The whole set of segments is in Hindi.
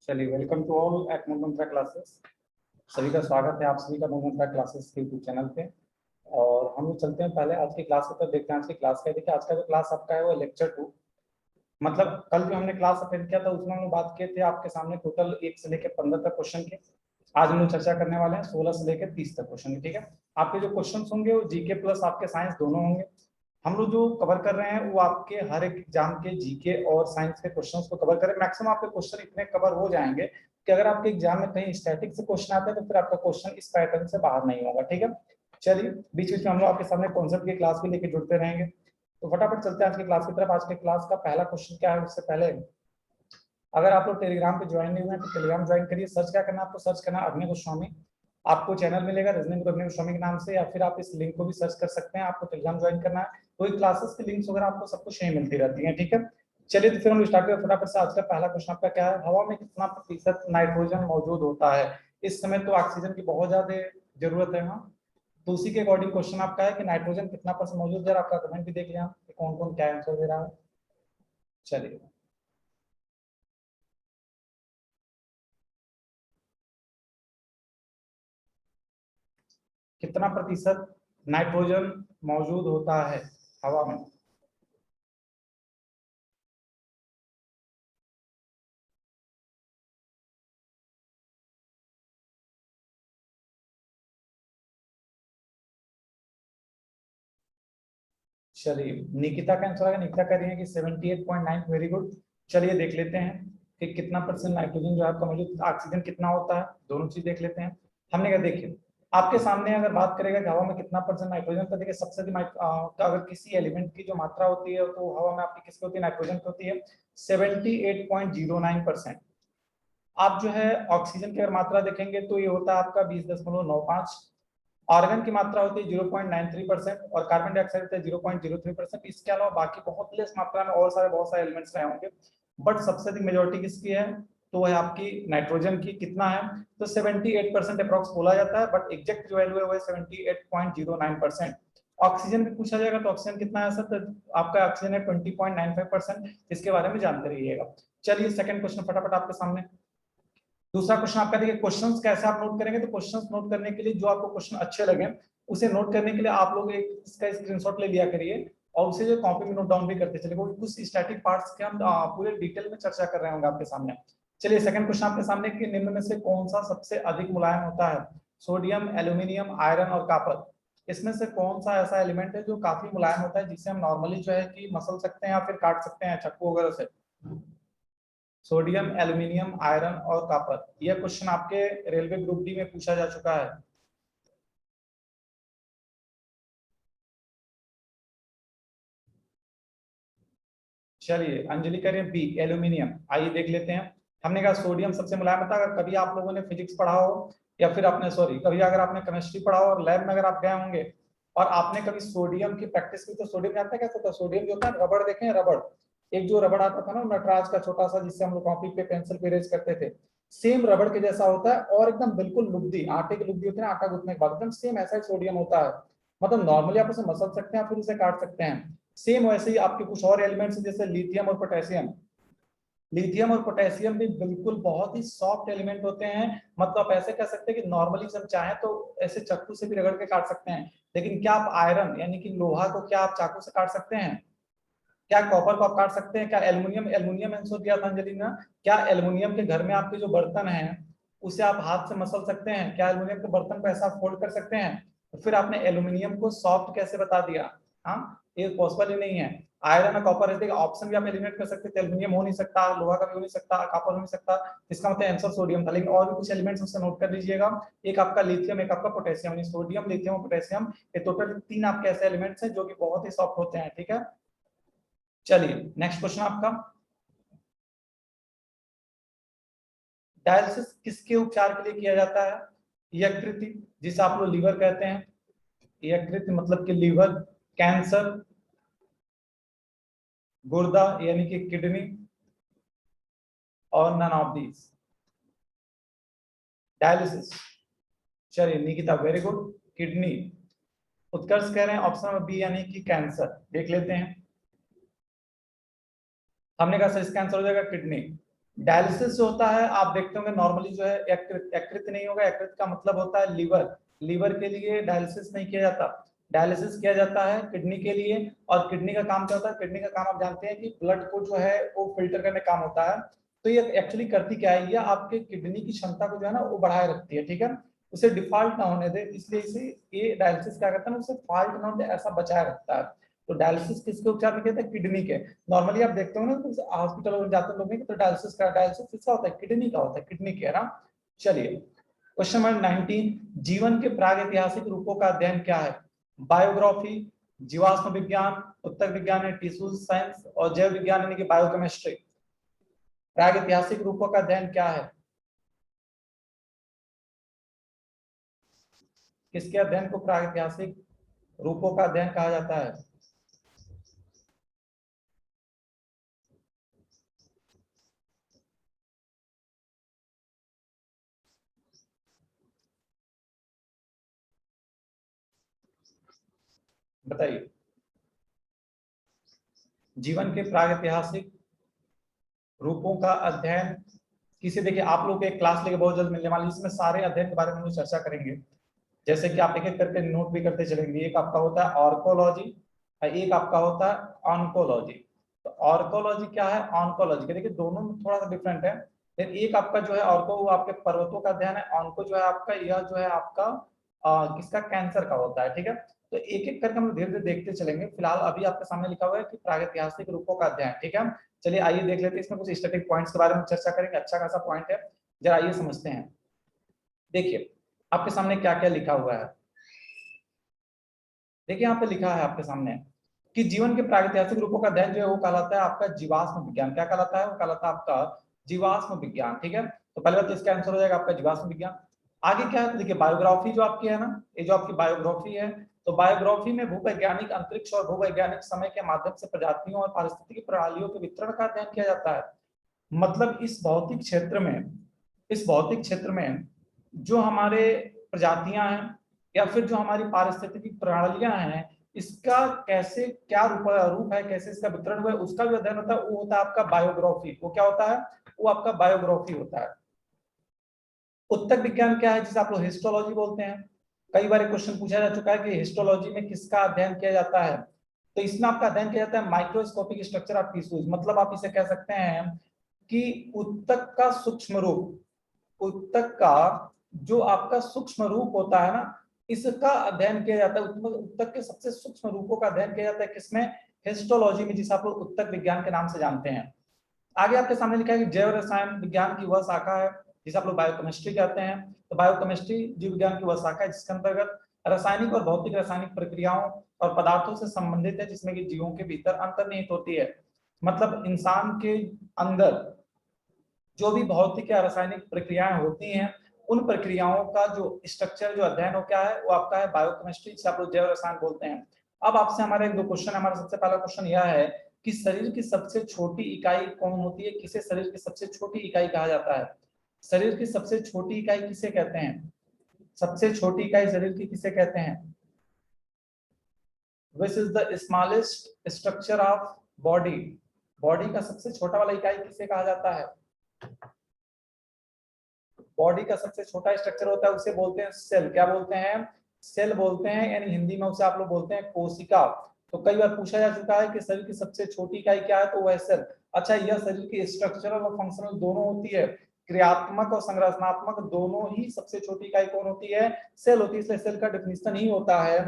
चलिए, welcome to all at Monmantra classes. सभी का स्वागत है आप सभी का मोनमंत्रा क्लासेस के यूट्यूब चैनल पे। और हम लोग चलते हैं पहले आज की क्लास की तरफ, देखते हैं आज की क्लास क्या है। देखिए, आज का जो क्लास आपका है वो लेक्चर 2, मतलब कल जो हमने क्लास अटेंड किया था उसमें हम लोग बात किए थे आपके सामने टोटल 1 से लेकर 15 तक क्वेश्चन के। आज हम लोग चर्चा करने वाले हैं 16 से लेकर 30 तक क्वेश्चन की। ठीक है, आपके जो क्वेश्चन होंगे वो जीके प्लस आपके साइंस दोनों होंगे। हम लोग जो कवर कर रहे हैं वो आपके हर एक एग्जाम के जीके और साइंस के क्वेश्चंस को कवर करें। मैक्सिमम आपके क्वेश्चन इतने कवर हो जाएंगे कि अगर आपके एग्जाम में कहीं स्टैटिक से क्वेश्चन आते हैं तो फिर आपका क्वेश्चन इस पैटर्न से बाहर नहीं होगा। ठीक है, चलिए बीच बीच में हम लोग आपके सामने कॉन्सेप्ट की क्लास भी लेके जुड़ते रहेंगे। तो फटाफट चलते हैं आज की क्लास की तरफ। आज के क्लास का पहला क्वेश्चन क्या है, उससे पहले अगर आप लोग टेलीग्राम पे ज्वाइन नहीं हुए हैं तो टेलीग्राम ज्वाइन करिए। सर्च क्या करना है आपको, सर्च करना है अग्नि गोस्वामी। आपको चैनल मिलेगा रीजनिंग विद अग्नि गोस्वामी के नाम से, या फिर आप इस लिंक को भी सर्च कर सकते हैं। आपको टेलीग्राम ज्वाइन करना है, तो ये क्लासेस की लिंक्स वगैरह आपको सब कुछ यहीं मिलती रहती है। ठीक है, चलिए तो फिर हम स्टार्ट करें फटाफट से। आज का पहला क्वेश्चन आपका क्या है, हवा में कितना प्रतिशत नाइट्रोजन मौजूद होता है। इस समय तो ऑक्सीजन की बहुत ज्यादा जरूरत है। हाँ, तो उसी के अकॉर्डिंग क्वेश्चन आपका है कि नाइट्रोजन कितना परसेंट मौजूद है। आपका कमेंट भी देख लिया कि कौन कौन क्या आंसर दे रहा है। चलिए, कितना प्रतिशत नाइट्रोजन मौजूद होता है हवा में। चलिए, निकिता का आंसर है, निकिता कह रही है कि 78.9। Very good. चलिए देख लेते हैं कि कितना परसेंट नाइट्रोजन जो है आपका मौजूद, ऑक्सीजन कितना होता है, दोनों चीज देख लेते हैं। हमने क्या देखिए आपके सामने अगर बात करेगा कि हवा में कितना परसेंट नाइट्रोजन, तो देखिए सबसे अगर किसी एलिमेंट की जो मात्रा होती है तो हवा में आपकी किसकी होती है, नाइट्रोजन की होती है 78.09%। आप जो है ऑक्सीजन की अगर मात्रा देखेंगे तो ये होता है आपका 20.95। ऑर्गन की मात्रा होती है 0.93% और कार्बन डाइऑक्साइड होता है 0.03%। इसके अलावा बाकी बहुत लेस मात्रा में और बहुत सारे एलिमेंट्स रहे होंगे, बट सबसे अधिक मेजोरिटी किसकी है, तो वह आपकी नाइट्रोजन की। कितना है, तो 78% अप्रॉक्स बोला जाता है, बट एग्जैक्ट जो वैल्यू है वो 78.09%। ऑक्सीजन भी पूछा जाएगा तो ऑक्सीजन कितना है सर, तो आपका ऑक्सीजन है 20.95%। इसके बारे में जानते रहिएगा। चलिए सेकंड क्वेश्चन फटाफट आपके सामने। दूसरा क्वेश्चन आपका देखिए, क्वेश्चंस कैसे आप नोट करेंगे, तो क्वेश्चंस नोट करने के लिए जो आपको क्वेश्चन अच्छे लगे उसे नोट करने के लिए आप लोग एक इसका स्क्रीनशॉट ले लिया करिए और उसे जो कॉपी में नोट डाउन भी करते चलिए। कुछ स्टैटिक पार्ट्स के हम पूरे डिटेल में चर्चा कर रहे होंगे आपके सामने। चलिए सेकंड क्वेश्चन आपके सामने कि निम्न में से कौन सा सबसे अधिक मुलायम होता है, सोडियम, एल्यूमिनियम, आयरन और कॉपर। इसमें से कौन सा ऐसा एलिमेंट है जो काफी मुलायम होता है, जिसे हम नॉर्मली जो है कि मसल सकते हैं या फिर काट सकते हैं चाकू वगैरह से। सोडियम, एल्यूमिनियम, आयरन और कॉपर। यह क्वेश्चन आपके रेलवे ग्रुप डी में पूछा जा चुका है। चलिए, अंजलि कह रहे हैं बी एल्यूमिनियम। आइए देख लेते हैं। हमने कहा सोडियम सबसे मुलायम होता है। अगर कभी आप लोगों ने फिजिक्स पढ़ा हो या फिर आपने सॉरी कभी अगर आपने केमिस्ट्री पढ़ा हो और लैब में अगर आप गए होंगे और आपने कभी सोडियम की प्रैक्टिस की, तो सोडियम जानते हैं कैसे होता है। सोडियम जो होता है रबड़, देखें रबड़, एक जो रबड़ आता था ना नटराज का छोटा सा, जिससे हम लोग कॉपी पे पेंसिल पे इरेज करते थे, सेम रबड़ के जैसा होता है और एकदम बिल्कुल लुब्दी, आटे की लुब्दी होती है ना, आटा गूंथने के बाद एकदम सेम ऐसा ही सोडियम होता है। मतलब नॉर्मली आप उसे मसल सकते हैं फिर उसे काट सकते हैं। सेम वैसे ही आपके कुछ और एलिमेंट्स जैसे लिथियम और पोटेशियम। लिथियम और पोटेशियम भी बिल्कुल बहुत ही सॉफ्ट एलिमेंट होते हैं। मतलब आप ऐसे कह सकते हैं कि नॉर्मली हम चाहें तो ऐसे चाकू से भी रगड़ के काट सकते हैं। लेकिन क्या आप आयरन यानी कि लोहा को क्या आप चाकू से काट सकते हैं, क्या कॉपर को आप काट सकते हैं, क्या एल्युमिनियम, एल्युमिनियम आंसर दिया था अंजलि ने, क्या एल्युमिनियम के घर में आपके जो बर्तन हैं उसे आप हाथ से मसल सकते हैं, क्या एल्युमिनियम के बर्तन को ऐसा फोल्ड कर सकते हैं। तो फिर आपने एल्युमिनियम को सॉफ्ट कैसे बता दिया। हाँ, ये पॉसिबल ही नहीं है। आयरन और कॉपर रहते ऑप्शन भी आप एलिमिनेट कर सकते थे, एल्युमिनियम हो नहीं सकता, लोहा का भी हो नहीं सकता, कॉपर हो नहीं सकता। इसका मतलब आंसर सोडियम था। लेकिन और भी कुछ एलिमेंट्स उससे नोट कर लीजिएगा। एक आपका लिथियम, एक आपका पोटेशियम, सोडियम, लिथियम और पोटेशियम, ये टोटल 3 आपके ऐसे एलिमेंट्स हैं जो कि बहुत ही सॉफ्ट होते हैं। ठीक है, चलिए नेक्स्ट क्वेश्चन आपका, डायलिसिस किसके उपचार के लिए किया जाता है। यकृत, जिसे आप लोग लीवर कहते हैं, यकृत मतलब कि लीवर, कैंसर, गुर्दा यानी कि किडनी, और नन ऑफ दीज डायलिसिस। चलिए निकिता वेरी गुड, किडनी। उत्कर्ष कह रहे हैं ऑप्शन नंबर बी यानी कि कैंसर। देख लेते हैं। हमने कहा सर इसका आंसर हो जाएगा किडनी। डायलिसिस जो होता है आप देखते होंगे नॉर्मली जो है यकृत, यकृत नहीं होगा, यकृत का मतलब होता है लीवर, लीवर के लिए डायलिसिस नहीं किया जाता, डायलिसिस किया जाता है किडनी के लिए। और किडनी का काम क्या होता है, किडनी का काम आप जानते हैं कि ब्लड को जो है वो फिल्टर करने का काम होता है। तो ये एक्चुअली करती क्या है, ये आपके किडनी की क्षमता को जो है ना वो बढ़ाए रखती है, ठीक है, उसे डिफॉल्ट ना होने दे, इसलिए इसे ये डायलिसिस क्या करता है, उसे फॉल्ट ना होने ऐसा बचाए रखता है। तो डायलिसिस किसके उपचार में कहते हैं, किडनी के। नॉर्मली आप देखते हो ना तो हॉस्पिटल में जाते लोग तो डायलिसिस का, डायलिसिस किसका होता है, किडनी का होता है, किडनी के, है ना। चलिए क्वेश्चन नंबर 19, जीवन के प्राग ऐतिहासिक रूपों का अध्ययन क्या है, बायोग्राफी, जीवाश्म विज्ञान, उत्तर विज्ञान है टिश्यू साइंस, और जैव विज्ञान यानी कि बायोकेमिस्ट्री। प्राग ऐतिहासिक रूपों का अध्ययन क्या है, किसके अध्ययन को प्राग ऐतिहासिक रूपों का अध्ययन कहा जाता है। बताइए। जीवन के प्राग ऐतिहासिक रूपों का अध्ययन किसे, देखिए आप लोग एक क्लास लेके बहुत जल्द मिलने वाली, इसमें सारे अध्ययन के बारे में हम लोग चर्चा करेंगे, जैसे कि आप एक एक करके नोट भी करते चलेंगे। एक आपका होता है ऑर्कोलॉजी, एक आपका होता है ऑन्कोलॉजी। तो ऑर्कोलॉजी क्या है, ऑन्कोलॉजी, देखिए दोनों में थोड़ा सा डिफरेंट है। लेकिन एक आपका जो है ऑर्को वो आपके पर्वतों का अध्ययन है, ऑन्को जो है आपका यह जो है आपका किसका, कैंसर का होता है, ठीक है। तो एक एक करके हम धीरे धीरे देखते चलेंगे। फिलहाल अभी आपके सामने लिखा हुआ है कि प्रागैतिहासिक रूपों का अध्ययन, ठीक है। चलिए आइए देख लेते हैं, इसमें कुछ स्टैटिक पॉइंट्स के बारे में चर्चा करेंगे, अच्छा खासा पॉइंट है, जरा आइए समझते हैं। देखिए आपके सामने क्या क्या लिखा हुआ है, देखिए यहाँ पे लिखा है आपके सामने कि जीवन के प्रागैतिहासिक रूपों का अध्ययन जो है वो कहलाता है आपका जीवाश्म विज्ञान। क्या कहलाता है, वो कहलाता है आपका जीवाश्म विज्ञान, ठीक है। तो पहले बात तो इसका आंसर हो जाएगा आपका जीवाश्म विज्ञान। आगे क्या है, तो देखिए बायोग्राफी जो आपकी है ना, ये जो आपकी बायोग्राफी है, तो बायोग्राफी में भूवैज्ञानिक अंतरिक्ष और भूवैज्ञानिक समय के माध्यम से प्रजातियों और पारिस्थितिकी प्रणालियों के वितरण का अध्ययन किया जाता है। मतलब इस भौतिक क्षेत्र में, इस भौतिक क्षेत्र में जो हमारे प्रजातियां हैं या फिर जो हमारी पारिस्थितिकी प्रणालियां हैं, इसका कैसे क्या रूप है, कैसे इसका वितरण हुआ है, उसका भी अध्ययन होता है, वो होता है आपका बायोग्राफी। वो क्या होता है, वो आपका बायोग्राफी होता है। उत्तक विज्ञान क्या है, जिसे आप लोग हिस्टोलॉजी बोलते हैं। कई बार क्वेश्चन पूछा जा चुका है कि हिस्टोलॉजी में किसका अध्ययन किया जाता है, तो इसमें आपका अध्ययन किया जाता है माइक्रोस्कोपिक स्ट्रक्चर ऑफ टिश्यूज। मतलब आप इसे कह सकते हैं कि उत्तक का सूक्ष्म रूप, उत्तक का जो आपका सूक्ष्म रूप होता है ना, इसका अध्ययन किया जाता है। उत्तक के सबसे सूक्ष्म रूपों का अध्ययन किया जाता है किसमें, हिस्टोलॉजी में, जिसे आप लोग उत्तक विज्ञान के नाम से जानते हैं। आगे आपके सामने लिखा है कि जैव रसायन विज्ञान की वह शाखा है जिसे आप लोग बायोकेमिस्ट्री कहते हैं। तो बायोकेमिस्ट्री जीव विज्ञान की वह शाखा है जिसके अंतर्गत रासायनिक और भौतिक रासायनिक प्रक्रियाओं और पदार्थों से संबंधित है, जिसमें कि जीवों के भीतर अंतर्निहित होती है। मतलब इंसान के अंदर जो भी भौतिक या रासायनिक प्रक्रियाएं होती हैं, उन प्रक्रियाओं का जो स्ट्रक्चर, जो अध्ययन हो क्या है, वो आपका है बायोकेमिस्ट्री, जिसे आप लोग जैव रसायन बोलते हैं। अब आपसे हमारे एक दो क्वेश्चन है। हमारा सबसे पहला क्वेश्चन यह है कि शरीर की सबसे छोटी इकाई कौन होती है, किसे शरीर की सबसे छोटी इकाई कहा जाता है। शरीर की सबसे छोटी इकाई किसे कहते हैं, सबसे छोटी इकाई शरीर की किसे कहते हैं। Which is the smallest structure of body, body का सबसे छोटा वाला इकाई किसे कहा जाता है। बॉडी का सबसे छोटा स्ट्रक्चर होता है उसे बोलते हैं सेल। क्या बोलते हैं, सेल बोलते हैं, यानी हिंदी में उसे आप लोग बोलते हैं कोशिका। तो कई बार पूछा जा चुका है कि शरीर की सबसे छोटी इकाई क्या है, तो वह सेल। अच्छा, यह शरीर की स्ट्रक्चरल और फंक्शनल दोनों होती है, क्रियात्मक और संरचनात्मक दोनों ही सबसे छोटी इकाई कौन होती है, सेल होती है। इसलिए सेल का डेफिनेशन ही होता है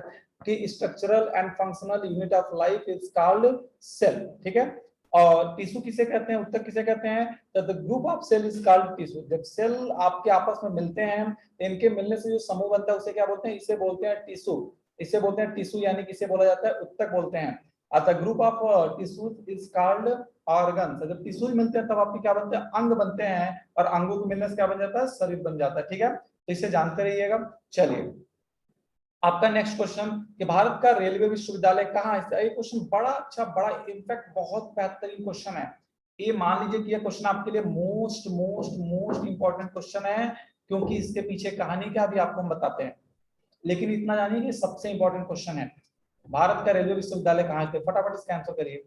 कि structural and functional unit of life is called cell, ठीक है। और टिश्यू किसे कहते हैं, उत्तक किसे कहते हैं, तो the group of cell is called tissue. जब सेल आपके आपस में मिलते हैं, इनके मिलने से जो समूह बनता है उसे क्या बोलते हैं, इसे बोलते हैं टिश्यू। इसे बोलते हैं टिश्यू, यानी कि इसे बोला जाता है उत्तक बोलते हैं। The group of tissue is called organ. जब टिश्यू मिलते हैं तब आपके क्या बनते हैं, अंग बनते हैं, और अंगों के मिलने से क्या बन जाता है, शरीर बन जाता है, ठीक है। तो इसे जानते रहिएगा। चलिए आपका नेक्स्ट क्वेश्चन कि भारत का रेलवे विश्वविद्यालय कहाँ है। ये क्वेश्चन बड़ा अच्छा, बड़ा इनफैक्ट बहुत बेहतरीन क्वेश्चन है। ये मान लीजिए कि ये क्वेश्चन आपके लिए most most most important question है, क्योंकि इसके पीछे कहानी क्या भी आपको हम बताते हैं। लेकिन इतना जानिए कि सबसे इंपॉर्टेंट क्वेश्चन है, भारत का रेलवे विश्वविद्यालय कहाँ है। फटाफट इसका आंसर करिए।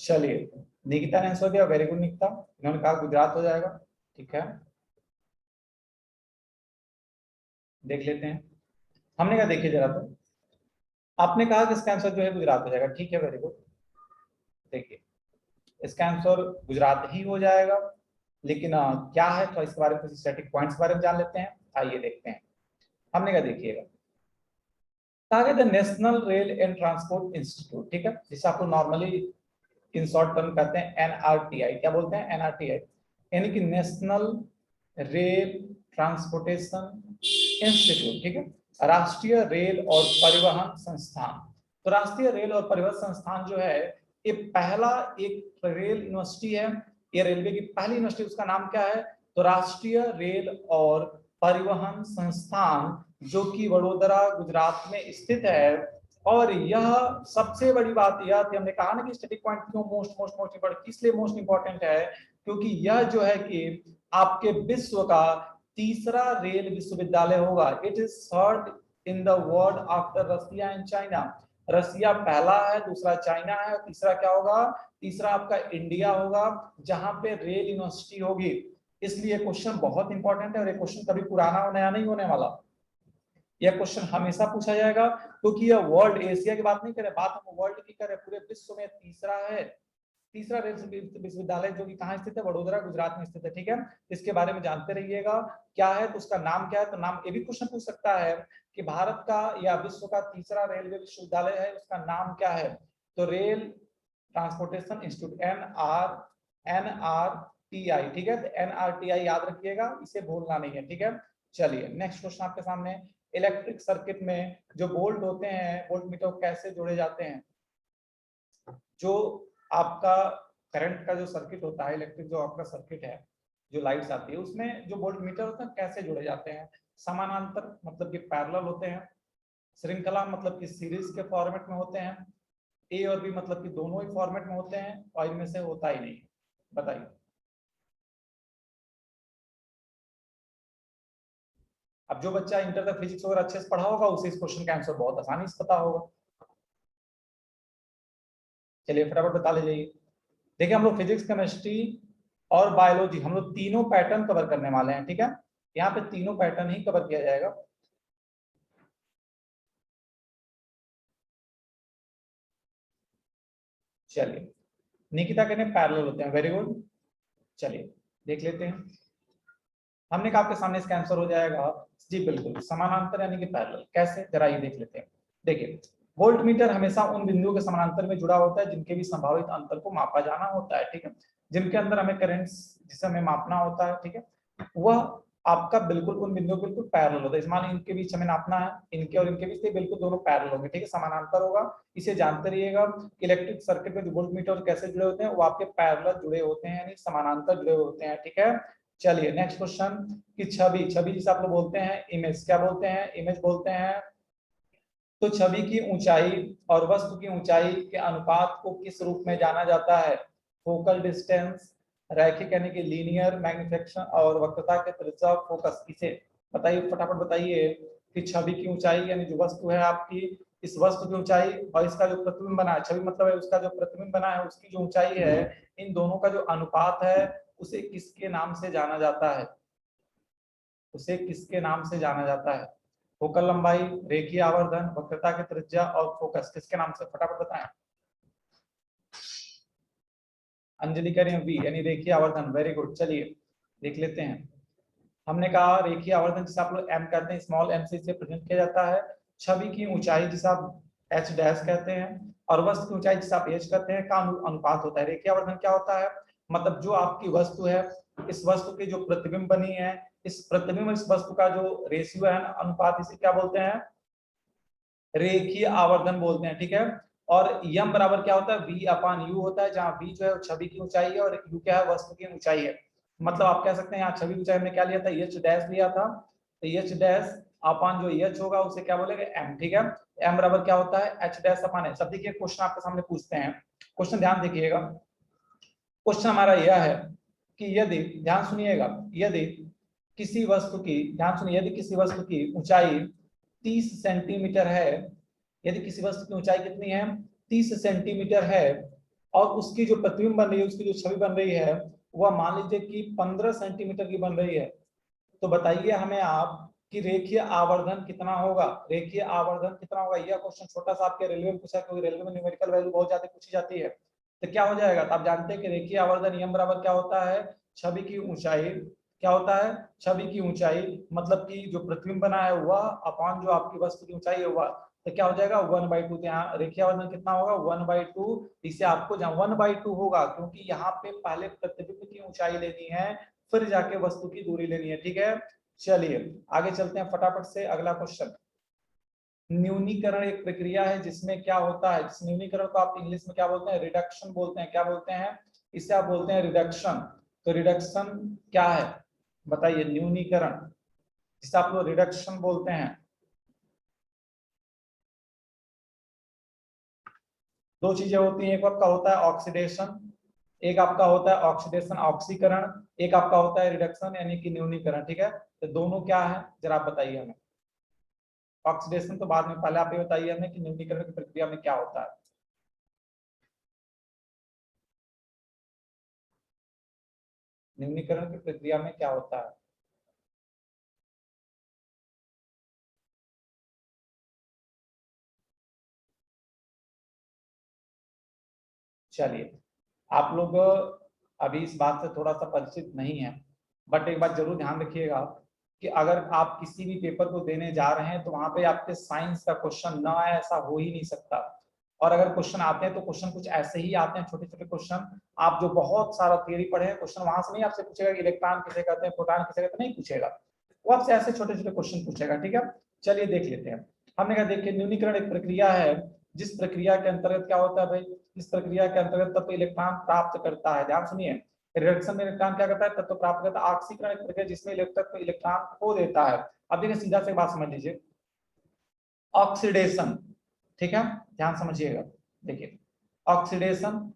चलिए निकिता ने आंसर दिया, वेरी गुड निकिता, इन्होंने कहा गुजरात हो जाएगा। ठीक है, देख लेते हैं। हमने कहा देखिए जरा, तो आपने कहा कि इसका आंसर जो है गुजरात हो जाएगा। ठीक है, वेरी गुड। देखिए इसका आंसर गुजरात ही हो जाएगा, लेकिन क्या है तो इसके बारे में कुछ स्टैटिक पॉइंट्स के बारे में जान लेते हैं। आइए देखते हैं। हमने कहा देखिएगा, कहा गया national rail and transport institute, ठीक है, जिसे आप नॉर्मली इन शॉर्ट टर्म कहते हैं एनआरटीआई। क्या बोलते हैं? एनआरटीआई, यानी कि नेशनल रेल ट्रांसपोर्टेशन इंस्टीट्यूट। ठीक है, राष्ट्रीय रेल और परिवहन संस्थान। तो राष्ट्रीय रेल और परिवहन संस्थान जो है ये पहला एक रेल यूनिवर्सिटी है, ये रेलवे की पहली यूनिवर्सिटी। उसका नाम क्या है? तो राष्ट्रीय रेल और परिवहन संस्थान, जो कि वडोदरा गुजरात में स्थित है। और यह सबसे बड़ी बात यह थी, हमने कहा ना कि स्टैटिक पॉइंट क्यों मोस्ट इंपॉर्टेंट, इसलिए मोस्ट इंपॉर्टेंट है क्योंकि यह जो है कि आपके विश्व का तीसरा रेल विश्वविद्यालय होगा। It is third in the world after Russia and China. Russia पहला है, दूसरा चाइना है, तीसरा क्या होगा? तीसरा आपका इंडिया होगा, जहां पे रेल यूनिवर्सिटी होगी। इसलिए क्वेश्चन बहुत इंपॉर्टेंट है, और ये क्वेश्चन कभी पुराना और नया नहीं होने वाला। यह क्वेश्चन हमेशा पूछा जाएगा, क्योंकि यह वर्ल्ड, एशिया की बात नहीं करें, बात हम वर्ल्ड की करें, पूरे विश्व में तीसरा है, तीसरा रेल विश्वविद्यालय, जो कि कहाँ स्थित है? वडोदरा गुजरात में स्थित है। ठीक है, इसके बारे में जानते रहिएगा। क्या है तो उसका नाम क्या है? तो नाम ये भी क्वेश्चन पूछ सकता है कि भारत का या विश्व का तीसरा रेलवे विश्वविद्यालय है, उसका नाम क्या है? तो रेल ट्रांसपोर्टेशन इंस्टीट्यूट, NRTI। ठीक है, तो NRTI याद रखिएगा, इसे भूलना नहीं है। ठीक है, चलिए नेक्स्ट क्वेश्चन आपके सामने। इलेक्ट्रिक सर्किट में जो वोल्ट होते हैं, वोल्ट मीटर कैसे जोड़े जाते हैं? जो आपका करंट का जो सर्किट होता है, इलेक्ट्रिक जो आपका सर्किट है, जो लाइट्स आती है, उसमें जो वोल्ट मीटर होता है कैसे जुड़े जाते हैं? समानांतर मतलब कि पैरेलल होते हैं, श्रृंखला मतलब कि सीरीज के फॉर्मेट में होते हैं, ए और बी मतलब कि दोनों ही फॉर्मेट में होते हैं, और इनमें से होता ही नहीं। बताइए। अब जो बच्चा इंटर तक फिजिक्स वगैरह अच्छे से पढ़ा होगा उसे इस क्वेश्चन का आंसर बहुत आसानी से पता होगा। चलिए फटाफट बता लीजिए। देखिए हम लोग फिजिक्स, केमिस्ट्री और बायोलॉजी, हम लोग तीनों पैटर्न कवर करने वाले हैं। ठीक है, यहाँ पे तीनों पैटर्न ही कवर किया जाएगा। चलिए, निकिता कहने पैरेलल होते हैं, वेरी गुड। चलिए देख लेते हैं। हमने कहा आपके सामने इसका आंसर हो जाएगा जी बिल्कुल समानांतर, यानी कि पैरेलल। कैसे? जरा ये देख लेते हैं। देखिए वोल्ट मीटर हमेशा उन बिंदुओं के समानांतर में जुड़ा होता है जिनके भी संभावित अंतर को मापा जाना होता है। ठीक है, जिनके अंदर हमें करंट जिसे हमें मापना होता है, ठीक है, वह आपका बिल्कुल उन बिंदुओं बिल्कुल पैरेलल होता है। इसमान इनके बीच हमें नापना है, इनके और इनके बीच बिल्कुल दोनों पैरेलल होंगे। ठीक है, समानांतर होगा। इसे जानते रहिएगा। इलेक्ट्रिक सर्किट में जो वोल्ट मीटर कैसे जुड़े होते हैं, वो आपके पैरेलल जुड़े होते हैं, यानी समानांतर जुड़े होते हैं। ठीक है, चलिए नेक्स्ट क्वेश्चन की छवि, छवि जिसे आप लोग बोलते हैं इमेज, क्या बोलते हैं? इमेज बोलते हैं। तो छवि की ऊंचाई और वस्तु की ऊंचाई के अनुपात को किस रूप में जाना जाता है? फोकल डिस्टेंस, रैखिक यानी कि लीनियर मैग्निफिकेशन, और वक्रता के त्रिज्या फोकस। इसे बताइए, फटाफट बताइए कि छवि की ऊंचाई यानी जो वस्तु है आपकी, इस वस्तु की ऊंचाई और इसका जो प्रतिबिंब बना है, छवि मतलब है उसका जो प्रतिबिंब बना है उसकी जो ऊंचाई है, इन दोनों का जो अनुपात है उसे किसके नाम से जाना जाता है? उसे किसके नाम से जाना जाता है? फोकल लंबाई, रेखीय आवर्धन, वक्रता की त्रिज्या और फोकस, किसके नाम से? फटाफट बताएं। अंजलि कह रही है बी, यानी रेखीय आवर्धन, वेरी गुड। चलिए देख लेते हैं। हमने कहा रेखीय आवर्धन जिसे आप लोग एम कहते हैं, स्मॉल एम से इसे प्रेजेंट किया जाता है। छवि की ऊंचाई जिसे आप एच डैश कहते हैं, और वस्तु की ऊंचाई जिसे आप एच कहते हैं, का अनुपात होता है। रेखीय आवर्धन क्या होता है? मतलब जो आपकी वस्तु है, इस वस्तु की जो प्रतिबिंब बनी है, इस प्रतिबिंब इस वस्तु का जो रेशियो है, अनुपात, इसे क्या बोलते हैं? रेखीय आवर्धन बोलते हैं। ठीक है, और यम बराबर क्या होता है? v अपान यू होता है, जहां v जो है छवि की ऊंचाई है और u क्या है? वस्तु की ऊंचाई है। मतलब आप कह सकते हैं यहाँ छवि की ऊंचाई हमने क्या लिया था? h डैश लिया था, तो h डैश अपान जो h होगा उसे क्या बोलेंगे? m। ठीक है, m बराबर क्या होता है? h डैश अपान h। अब देखिए क्वेश्चन आपके सामने पूछते हैं, क्वेश्चन ध्यान देखिएगा। क्वेश्चन हमारा यह है कि यदि, ध्यान सुनिएगा, यदि किसी वस्तु की, ध्यान सुनिए, यदि किसी वस्तु की ऊंचाई 30 सेंटीमीटर है, यदि किसी वस्तु की ऊंचाई कितनी है? 30 सेंटीमीटर है, और उसकी जो प्रतिबिंब बन रही है, उसकी जो छवि बन रही है, वह मान लीजिए कि 15 सेंटीमीटर की बन रही है, तो बताइए हमें आप कि रेखीय आवर्धन कितना होगा। रेखीय आवर्धन कितना होगा, यह क्वेश्चन छोटा सा आपके रेलवे में पूछा, क्योंकि रेलवे में न्यूमेरिकल वैल्यू बहुत ज्यादा पूछी जाती है। तो क्या हो जाएगा, तो आप जानते हैं कि रेखीय आवर्धन यम बराबर क्या होता है, छवि की ऊंचाई, क्या होता है, छवि की ऊंचाई, मतलब कि जो प्रतिबिंब बना है वह अपॉन जो आपकी वस्तु की ऊंचाई है वह, तो क्या हो जाएगा 1/2। यहाँ रेखीय आवर्धन कितना होगा 1/2। इसे आपको जहाँ 1/2 होगा, क्योंकि यहाँ पे पहले प्रतिबिंब की ऊंचाई लेनी है, फिर जाके वस्तु की दूरी लेनी है, ठीक है। चलिए आगे चलते हैं फटाफट से, अगला क्वेश्चन। न्यूनीकरण एक प्रक्रिया है जिसमें क्या होता है, इस न्यूनीकरण को आप इंग्लिश में क्या बोलते हैं, रिडक्शन बोलते हैं। क्या बोलते हैं, इसे आप बोलते हैं रिडक्शन। तो रिडक्शन क्या है बताइए, न्यूनीकरण जिसे आप लोग रिडक्शन बोलते हैं। दो चीजें होती हैं, एक आपका होता है ऑक्सीडेशन, एक आपका होता है ऑक्सीडेशन ऑक्सीकरण, एक आपका होता है रिडक्शन यानी कि न्यूनीकरण, ठीक है। तो दोनों क्या है जरा आप बताइए हमें। ऑक्सीडेशन तो बाद में, पहले आप ये बताइए हमें कि न्यूनीकरण की प्रक्रिया में क्या होता है। न्यूनीकरण की प्रक्रिया में क्या होता है। चलिए, आप लोग अभी इस बात से थोड़ा सा परिचित नहीं है, बट एक बात जरूर ध्यान रखिएगा कि अगर आप किसी भी पेपर को देने जा रहे हैं तो वहां पे आपके साइंस का क्वेश्चन ना आए ऐसा हो ही नहीं सकता। और अगर क्वेश्चन आते हैं तो क्वेश्चन कुछ ऐसे ही आते हैं, छोटे छोटे क्वेश्चन। आप जो बहुत सारा थियरी पढ़े हैं, क्वेश्चन वहां से नहीं आपसे पूछेगा कि इलेक्ट्रॉन किसे कहते हैं, प्रोटॉन किसे कहते हैं, नहीं पूछेगा। वो आपसे ऐसे छोटे छोटे क्वेश्चन पूछेगा, ठीक है। चलिए देख लेते हैं। हमने कहा देखिए, न्यूनीकरण एक प्रक्रिया है जिस प्रक्रिया के अंतर्गत क्या होता है भाई, इस प्रक्रिया के अंतर्गत तत्व इलेक्ट्रॉन प्राप्त करता है। ध्यान सुनिए, रिडक्शन में इलेक्ट्रॉन क्या करता है, तत्व प्राप्त करता है। ऑक्सीकरण एक प्रक्रिया जिसमें इलेक्ट्रॉन इलेक्ट्रॉन खो देता है। अब देखिए सीधा से बात समझ लीजिए, ऑक्सीडेशन, ठीक है, ध्यान समझिएगा। देखिए ऑक्सीडेशन,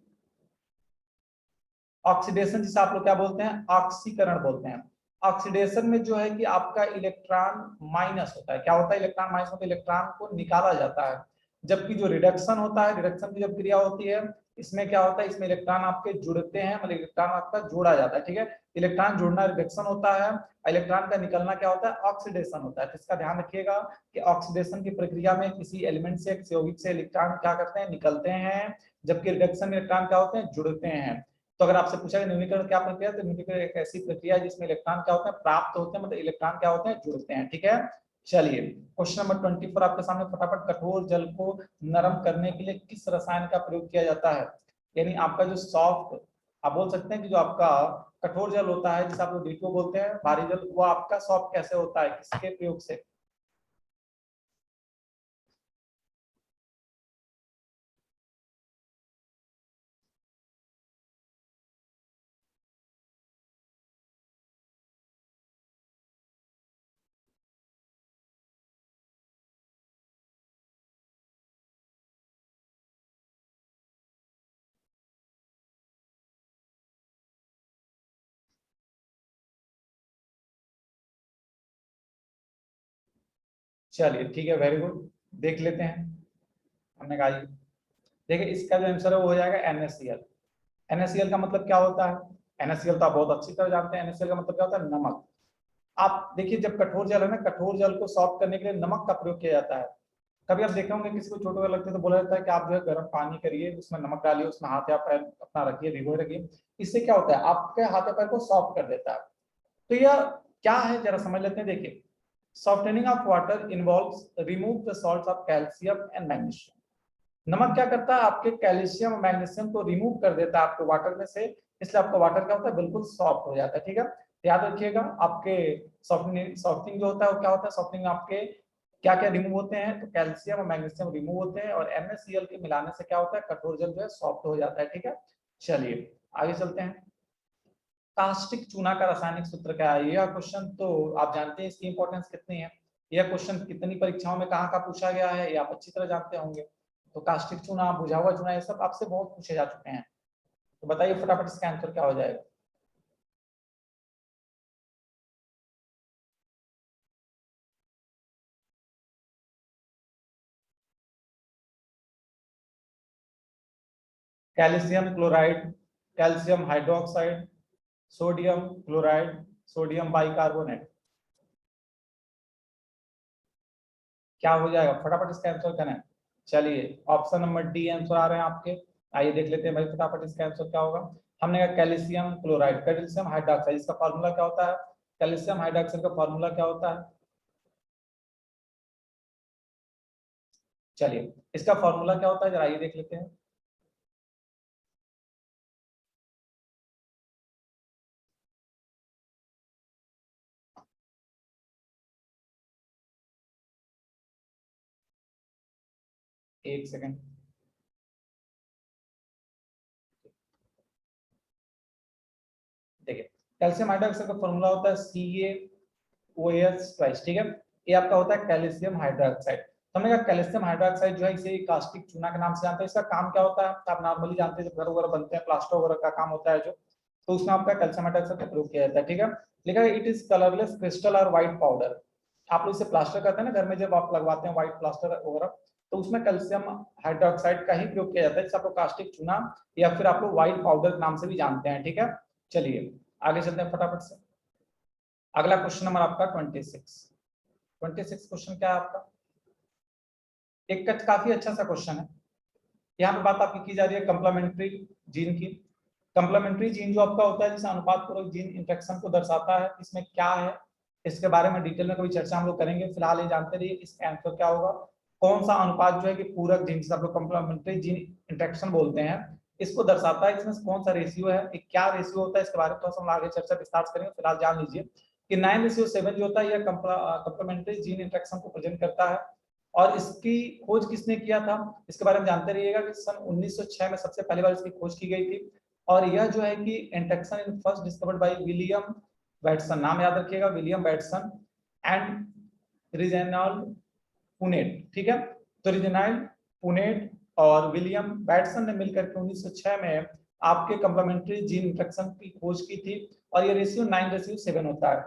ऑक्सीडेशन जिसे आप लोग क्या बोलते हैं, ऑक्सीकरण बोलते हैं। ऑक्सीडेशन में जो है कि आपका इलेक्ट्रॉन माइनस होता है। क्या होता है, इलेक्ट्रॉन माइनस होता है, इलेक्ट्रॉन को निकाला जाता है। जबकि जो रिडक्शन होता है, रिडक्शन की जब क्रिया होती है, इसमें क्या होता है, इसमें इलेक्ट्रॉन आपके जुड़ते हैं, मतलब इलेक्ट्रॉन आपका जोड़ा जाता है, ठीक है। इलेक्ट्रॉन जुड़ना रिडक्शन होता है, इलेक्ट्रॉन का निकलना क्या होता है, ऑक्सीडेशन होता है। तो इसका ध्यान रखिएगा कि ऑक्सीडेशन की प्रक्रिया में किसी एलिमेंट से, यौगिक से इलेक्ट्रॉन क्या करते हैं, निकलते हैं, जबकि रिडक्शन में इलेक्ट्रॉन क्या होते हैं, जुड़ते हैं। तो अगर आपसे पूछा न्यूनीकरण क्या प्रक्रिया है, तो न्यूनीकरण एक ऐसी प्रक्रिया है जिसमें इलेक्ट्रॉन क्या होते हैं, प्राप्त होते हैं, मतलब इलेक्ट्रॉन क्या होते हैं, जुड़ते हैं, ठीक है। चलिए क्वेश्चन नंबर 24 आपके सामने, फटाफट। कठोर जल को नरम करने के लिए किस रसायन का प्रयोग किया जाता है। यानी आपका जो सॉफ्ट, आप बोल सकते हैं कि जो आपका कठोर जल होता है जिसे आप लोग D2O बोलते हैं, भारी जल, वो आपका सॉफ्ट कैसे होता है, किसके प्रयोग से। चलिए ठीक है, वेरी गुड, देख लेते हैं। हमने कहा देखिए इसका जो आंसर है वो हो जाएगा NaCl। NaCl का मतलब क्या होता है, NaCl तो आप बहुत अच्छी तरह जानते हैं, NaCl का मतलब क्या होता है, नमक। आप देखिए जब कठोर जल है ना, कठोर जल को सॉफ्ट करने के लिए नमक का प्रयोग किया जाता है। कभी आप देखे होंगे किसी को चोट वगैरह लगती है तो बोला जाता है कि आप जो है गर्म पानी करिए, उसमें नमक डालिए, उसमें हाथ या पैर अपना रखिए, भिगोए रखिए। इससे क्या होता है, आपके हाथ या पैर को सॉफ्ट कर देता है। तो यह क्या है जरा समझ लेते हैं। देखिए, softening of water involves remove the salts of calcium and magnesium. नमक क्या करता है, आपके कैल्शियम और मैग्नीशियम को रिमूव कर देता है आपके वाटर में से, इसलिए आपका वाटर क्या होता है, बिल्कुल सॉफ्ट हो जाता है, ठीक है। याद रखिएगा आपके सॉफ्टनिंग, सॉफ्टनिंग जो होता है वो क्या होता है, सॉफ्टनिंग आपके क्या क्या रिमूव होते हैं, तो कैल्शियम और मैग्नीशियम रिमूव होते हैं, और NaCl के मिलाने से क्या होता है, कठोर जल जो है सॉफ्ट हो जाता है, ठीक है। चलिए आगे चलते हैं। कास्टिक चूना का रासायनिक सूत्र क्या है, यह क्वेश्चन तो आप जानते हैं इसकी इंपॉर्टेंस कितनी है। यह क्वेश्चन कितनी परीक्षाओं में कहाँ का पूछा गया है ये आप अच्छी तरह जानते होंगे। तो कास्टिक चूना, बुझा हुआ चूना, ये सब आपसे बहुत पूछे जा चुके हैं। तो बताइए फटाफट इसका आंसर क्या हो जाएगा। Calcium chloride, calcium hydroxide, sodium chloride, sodium bicarbonate. क्या हो जाएगा, फटाफट इसका आंसर करना है। चलिए ऑप्शन नंबर डी आंसर आ रहे हैं आपके। आइए देख लेते हैं भाई फटाफट इसका आंसर क्या होगा। हमने कहा कैल्शियम क्लोराइड, कैल्शियम हाइड्रोक्साइड, इसका फॉर्मूला क्या होता है, कैल्शियम हाइड्रोक्साइड का फॉर्मूला क्या होता है। चलिए इसका फॉर्मूला क्या होता है जरा आइए देख लेते हैं। एक सेकंड, देखिए कैल्शियम हाइड्रोक्साइड का फॉर्मूला होता है CaOH ट्वाइस, ठीक है। ये आपका होता है कैल्शियम हाइड्रोक्साइड। तो हमने कहा कैल्शियम हाइड्रोक्साइड जो है इसे कास्टिक चूना के नाम से जानते हैं। इसका काम क्या होता है आप नॉर्मली जानते हैं, जब घर वगैरह बनते हैं प्लास्टर वगैरह का काम होता है जो, तो उसमें आपका कैल्शियम हाइड्रोक्साइड का प्रयोग किया जाता है, ठीक है। लिखा है इट इज कलरलेस क्रिस्टल और व्हाइट पाउडर। आप लोग इसे प्लास्टर करते हैं ना घर में, जब आप लगवाते हैं व्हाइट प्लास्टर वगैरह, तो उसमें कैल्शियम हाइड्रोक्साइड का ही प्रयोग किया जाता है, जिसे आप लोग कास्टिक चूना या फिर आप लोग व्हाइट पाउडर के नाम से भी जानते हैं, ठीक है। चलिए आगे चलते हैं फटाफट से। अगला क्वेश्चन नंबर आपका 26 क्वेश्चन क्या है आपका, एक काफी अच्छा सा क्वेश्चन है। यहाँ पे बात आपकी की जा रही है कंप्लीमेंट्री जीन की। कंप्लीमेंट्री जीन जो आपका होता है जिसे अनुपात पूर्वक जीन इंटरेक्शन को दर्शाता है, इसमें क्या है इसके बारे में डिटेल में कभी चर्चा हम लोग करेंगे। फिलहाल ये जानते रहिए इसका आंसर क्या होगा। कौन सा अनुपात जो है कि पूरक जीन जिसे आप लोग कंप्लीमेंट्री जीन इंटरेक्शन बोलते हैं, इसको दर्शाता है, इसमें कौन सा रेशियो है, क्या रेशियो होता है, इसके बारे में थोड़ा सा हम आगे चर्चा विस्तार से करेंगे। फिलहाल जान लीजिए कि 9:7 जो होता है यह कंप्लीमेंट्री जीन इंटरेक्शन को प्रेजेंट करता है। और इसकी खोज किसने किया था इसके बारे में जानते रहिएगा कि सन 1906 में सबसे पहली बार इसकी खोज की गई थी। और यह जो है कि interaction in first discovered by William Bateson, नाम याद रखिएगा विलियम बैटसन एंड रिजेनाल्ड पुनेट, ठीक है। तो रिजेनाल्ड पुनेट और विलियम बैटसन ने मिलकर के 1906 में आपके कंप्लीमेंट्री जीन इंटरेक्शन की खोज की थी। और ये रेशियो 9:7 होता है।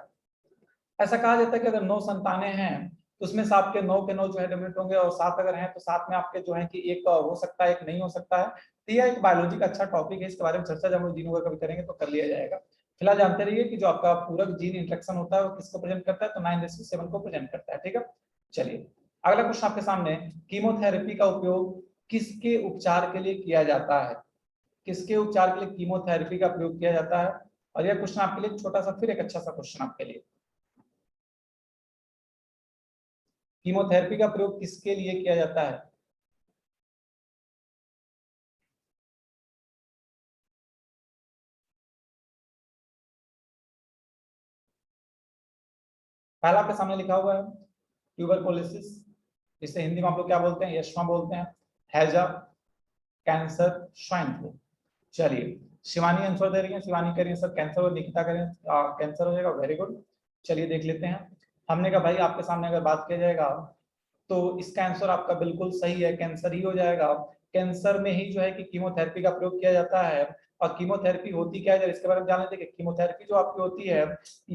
ऐसा कहा जाता है कि अगर 9 संतानें हैं तो उसमें से आपके 9 के 9 जो है डोमिनेट होंगे, और 7 अगर हैं तो 7 में आपके जो है कि एक हो सकता है एक नहीं हो सकता है। तो यह एक बायोलॉजी का अच्छा टॉपिक है, इसके बारे में चर्चा जब हम जीन वगैरह कभी करेंगे तो कर लिया जाएगा। फिलहाल जानते रहिए कि जो आपका पूरक जीन इंटरेक्शन होता है वो किसको प्रेजेंट करता है, तो 9:7 को प्रेजेंट करता है, ठीक है। चलिए अगला क्वेश्चन आपके सामने, कीमोथेरेपी का उपयोग किसके उपचार के लिए किया जाता है, किसके उपचार के लिए कीमोथेरेपी का प्रयोग किया जाता है। और यह क्वेश्चन आपके लिए छोटा सा फिर एक अच्छा सा क्वेश्चन आपके लिए, कीमोथेरेपी का प्रयोग किसके लिए किया जाता है। पहला आपके सामने लिखा हुआ है ट्यूबरकुलोसिस, इसे हिंदी में आप लोग क्या बोलते हैं, यक्ष्मा बोलते हैं, हैजा, कैंसर, स्वाइन फ्लू। चलिए शिवानी आंसर दे रही है, शिवानी करिए सर कैंसर, और निकिता करिए कैंसर हो जाएगा, वेरी गुड। चलिए देख लेते हैं। हमने कहा भाई आपके सामने अगर बात किया जाएगा तो इसका आंसर आपका बिल्कुल सही है, कैंसर ही हो जाएगा। कैंसर में ही जो है कि कीमोथेरेपी का प्रयोग किया जाता है। और कीमोथेरेपी होती क्या है इसके बारे में जान लेते हैं। कीमोथेरेपी जो आपकी होती है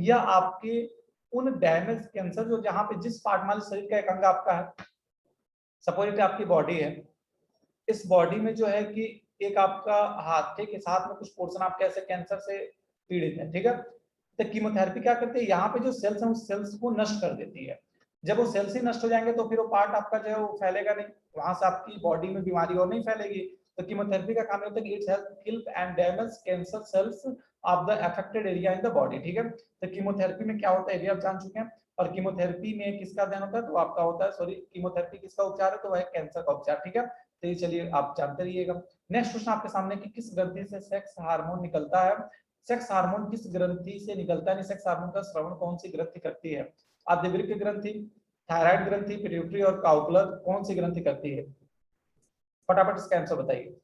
यह आपके उन डैमेज कैंसर जो जहां पे जिस पार्ट मान शरीर का एक अंग आपका है, सपोज आपकी बॉडी है, इस बॉडी में जो है कि एक आपका हाथ, ठीक है, हाथ में कुछ पोर्शन आपके ऐसे कैंसर से पीड़ित है, ठीक है। तो कीमोथेरेपी क्या करती है, यहाँ पे जो सेल्स हैं उस सेल्स को नष्ट कर देती है। जब वो सेल्स ही नष्ट हो जाएंगे तो फिर वो पार्ट आपका जो है वो फैलेगा नहीं, वहां से आपकी बॉडी में बीमारी और नहीं फैलेगी। तो कीमोथेरेपी का काम होता है कि it help kill and damage cancer cells of the affected area in the body, ठीक है। तो कीमोथेरेपी में क्या होता है ये भी आप जान चुके हैं। और कीमोथेरेपी में किसका ध्यान होता है, तो आपका होता है, सॉरी, कीमोथेरेपी किसका उपचार है, तो वह कैंसर का उपचार, ठीक है। तो ये चलिए आप जानते रहिएगा। नेक्स्ट क्वेश्चन आपके सामने कि किस ग्रंथि से सेक्स हार्मोन निकलता है, सेक्स हार्मोन किस ग्रंथि से निकलता है, सेक्स हार्मोन का श्रवण कौन सी ग्रंथि करती है। आद्यवृक्क ग्रंथि, थायराइड ग्रंथि, पिट्यूटरी और काउकुलर, कौन सी ग्रंथि करती है, फटाफट इसका आंसर बताइए।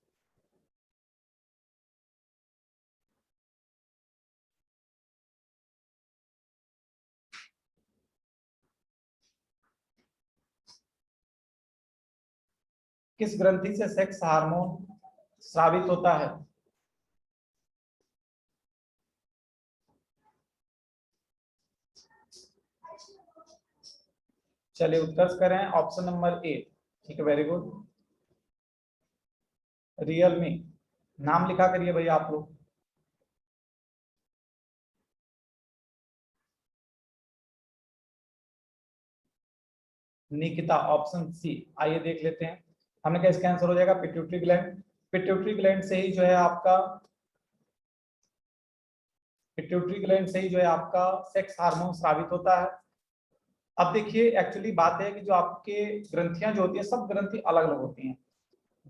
किस ग्रंथि से सेक्स हार्मोन स्रावित होता है। चलिए उत्तर करें ऑप्शन नंबर ए, ठीक है, वेरी गुड, रियलमी। नाम लिखा करिए भैया आप लोग। Nikita option C. आइए देख लेते हैं, हमने कहा इसका आंसर हो जाएगा पिट्यूटरी ग्लैंड। पिट्यूटरी ग्लैंड से ही जो है आपका, पिट्यूटरी ग्लैंड से ही जो है आपका सेक्स हार्मोन स्रावित होता है। अब देखिए एक्चुअली बात है कि जो आपके ग्रंथियां जो होती है, सब ग्रंथि अलग अलग होती हैं।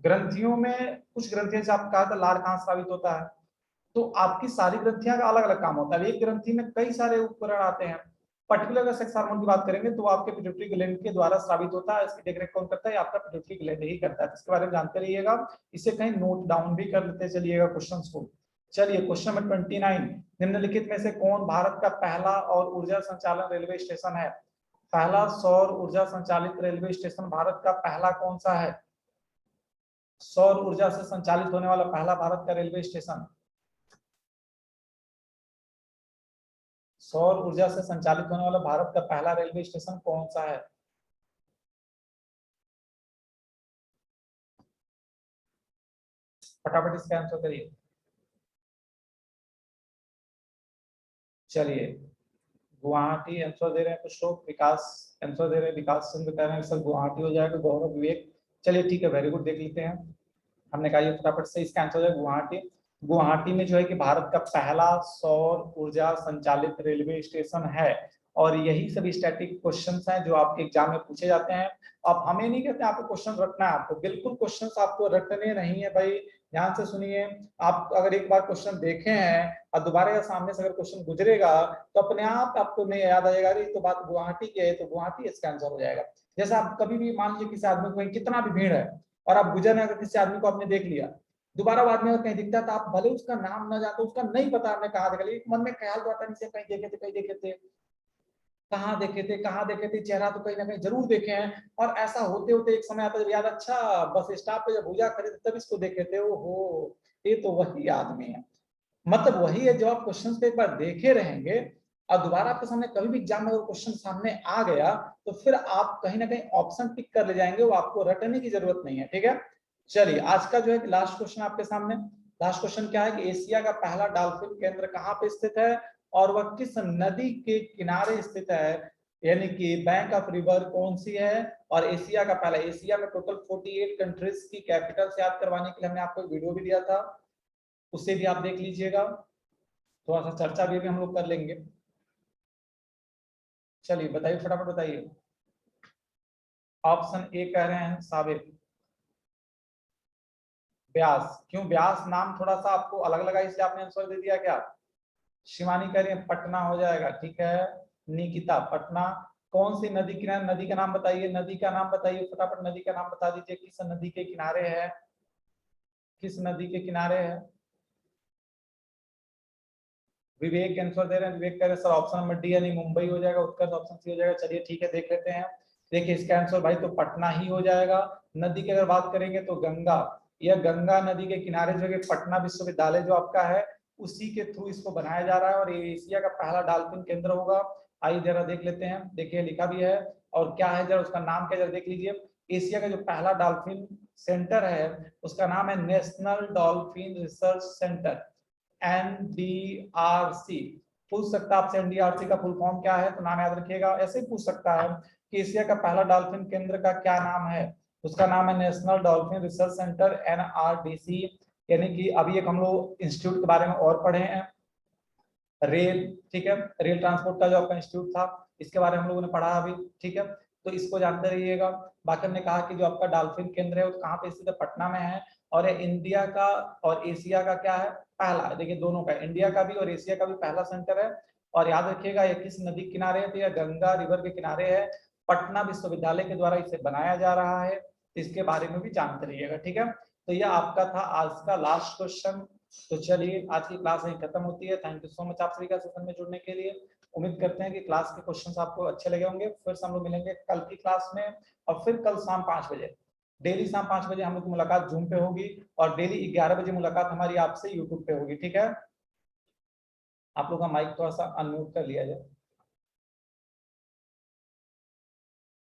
ग्रंथियों में कुछ ग्रंथियां जैसे आपने कहा था लार कहाँ स्रावित होता है, तो आपकी सारी ग्रंथियां का अलग अलग काम होता है। एक ग्रंथि में कई सारे उपकरण आते हैं। पर्टिकुलर अगर सेक्स हार्मोन की बात करेंगे तो वो आपके पिट्यूटरी ग्लैंड के द्वारा स्रावित होता है। इसकी देखरेख कौन करता है? आपका पिट्यूटरी ग्लैंड ही करता है। इसके बारे में जानते रहिएगा, इसे कहीं नोट डाउन भी कर लेते चलिएगा क्वेश्चंस को। चलिए क्वेश्चन नंबर 29, निम्नलिखित में से कौन भारत का पहला और ऊर्जा संचालन रेलवे स्टेशन है? पहला सौर ऊर्जा संचालित रेलवे स्टेशन भारत का पहला कौन सा है? सौर ऊर्जा से संचालित होने वाला पहला भारत का रेलवे स्टेशन, सौर ऊर्जा से संचालित होने वाला भारत का पहला रेलवे स्टेशन कौन सा है? फटाफट इसका आंसर करिए। चलिए गुवाहाटी आंसर दे रहे हैं कुछ लोग, विकास आंसर दे रहे हैं, विकास चंद्र कह रहे हैं सर गुवाहाटी हो जाएगा, गौरव विवेक। चलिए ठीक है, वेरी गुड, देख लेते हैं। हमने कहा ये फटाफट से इसका आंसर हो जाएगा गुवाहाटी। गुवाहाटी में जो है कि भारत का पहला सौर ऊर्जा संचालित रेलवे स्टेशन है। और यही सभी स्टैटिक क्वेश्चंस हैं जो आपके एग्जाम में पूछे जाते हैं। अब हमें नहीं कहते आपको क्वेश्चन रटना है, आपको बिल्कुल क्वेश्चंस आपको रटने नहीं है भाई। ध्यान से सुनिए, आप अगर एक बार क्वेश्चन देखे हैं और दोबारा या सामने से अगर क्वेश्चन गुजरेगा तो अपने आप आपको नहीं याद आएगा अरे तो बात गुवाहाटी की है, तो गुवाहाटी इसका आंसर हो जाएगा। जैसे आप कभी भी मान लीजिए किसी आदमी को कितना भी भीड़ है और आप गुजर अगर किसी आदमी को आपने देख लिया, दोबारा बाद में अगर कहीं दिखता तो आप भले उसका नाम ना जानते, उसका नहीं पता आपने कहा देखा, लेकिन मन में ख्याल तो आता नहीं, कहीं देखे थे कहीं देखे थे, कहाँ देखे थे कहाँ देखे थे, चेहरा तो कहीं ना कहीं जरूर देखे हैं। और ऐसा होते होते एक समय आता है जब याद, अच्छा बस स्टॉप पे जब भूजा खरीदे तब इसको देखे थे, ओहो ये तो वही आदमी है। मतलब वही है, जब आप क्वेश्चन को एक बार देखे रहेंगे और दोबारा आपके सामने कभी भी एग्जाम में अगर क्वेश्चन सामने आ गया तो फिर आप कहीं ना कहीं ऑप्शन पिक कर ले जाएंगे, वो आपको रटने की जरूरत नहीं है। ठीक है, चलिए आज का जो है लास्ट क्वेश्चन आपके सामने। लास्ट क्वेश्चन क्या है कि एशिया का पहला डॉल्फिन केंद्र कहाँ पे स्थित है और वह किस नदी के किनारे स्थित है? यानी कि बैंक ऑफ रिवर कौन सी है? और एशिया का पहला, एशिया में टोटल 48 कंट्रीज की कैपिटल याद करवाने के लिए हमने आपको एक वीडियो भी दिया था, उसे भी आप देख लीजिएगा, थोड़ा सा चर्चा भी हम लोग कर लेंगे। चलिए बताइए फटाफट बताइए। ऑप्शन ए कह रहे हैं साबिर, व्यास। क्यों व्यास नाम थोड़ा सा आपको अलग लगा इसलिए आपने आंसर दे दिया क्या? शिवानी कह रही है पटना हो जाएगा, ठीक है। निकिता पटना। कौन सी नदी किनारे, नदी का नाम बताइए, नदी का नाम बताइए फटाफट, नदी का नाम बता दीजिए, किस नदी के किनारे है, किस नदी के किनारे है? विवेक आंसर दे रहे हैं, विवेक कह रहे हैं सर ऑप्शन नंबर डी यानी मुंबई हो जाएगा, उत्तर ऑप्शन सी हो जाएगा। चलिए ठीक है, देख लेते हैं। देखिए इसका आंसर भाई तो पटना ही हो जाएगा। नदी की अगर बात करेंगे तो गंगा, यह गंगा नदी के किनारे जो है पटना विश्वविद्यालय जो आपका है उसी के थ्रू इसको बनाया जा रहा है और ये एशिया का पहला डॉल्फिन केंद्र होगा। आइए जरा देख लेते हैं, देखिए लिखा भी है और क्या है, जरा उसका नाम क्या, जरा देख लीजिए। एशिया का जो पहला डॉल्फिन सेंटर है उसका नाम है national dolphin research centre, NDRC। पूछ सकता है आपसे NDRC का फुल फॉर्म क्या है, तो नाम याद रखिएगा। ऐसे ही पूछ सकता है कि एशिया का पहला डॉल्फिन केंद्र का क्या नाम है, उसका नाम है national dolphin research centre NRDC। यानी कि अभी एक हम लोग इंस्टीट्यूट के बारे में और पढ़े हैं, रेल, ठीक है, रेल ट्रांसपोर्ट का जो आपका इंस्टीट्यूट था इसके बारे में हम लोगों ने पढ़ा अभी, ठीक है, तो इसको जानते रहिएगा। बाकी हमने कहा कि जो आपका डॉल्फिन केंद्र है वो कहाँ पे स्थित है, पटना में है। और इंडिया का और एशिया का क्या है, पहला, देखिए दोनों का, इंडिया का भी और एशिया का भी पहला सेंटर है। और याद रखिएगा ये किस नदी के किनारे है, तो यह गंगा रिवर के किनारे है, पटना विश्वविद्यालय के द्वारा इसे बनाया जा रहा है, इसके बारे में भी जानते रहिएगा। ठीक है, तो यह आपका था आज का लास्ट क्वेश्चन। तो चलिए आज की क्लास यही खत्म होती है। थैंक यू सो मच आप सभी का सेशन में जुड़ने के लिए। उम्मीद करते हैं कि क्लास के क्वेश्चंस आपको अच्छे लगे होंगे। फिर से हम लोग मिलेंगे कल की क्लास में और फिर कल शाम 5 बजे, डेली शाम 5 बजे हम लोग की मुलाकात जूम पे होगी और डेली 11 बजे मुलाकात हमारी आपसे यूट्यूब पे होगी। ठीक है, आप लोग का माइक थोड़ा सा अनम्यूट कर लिया जाए।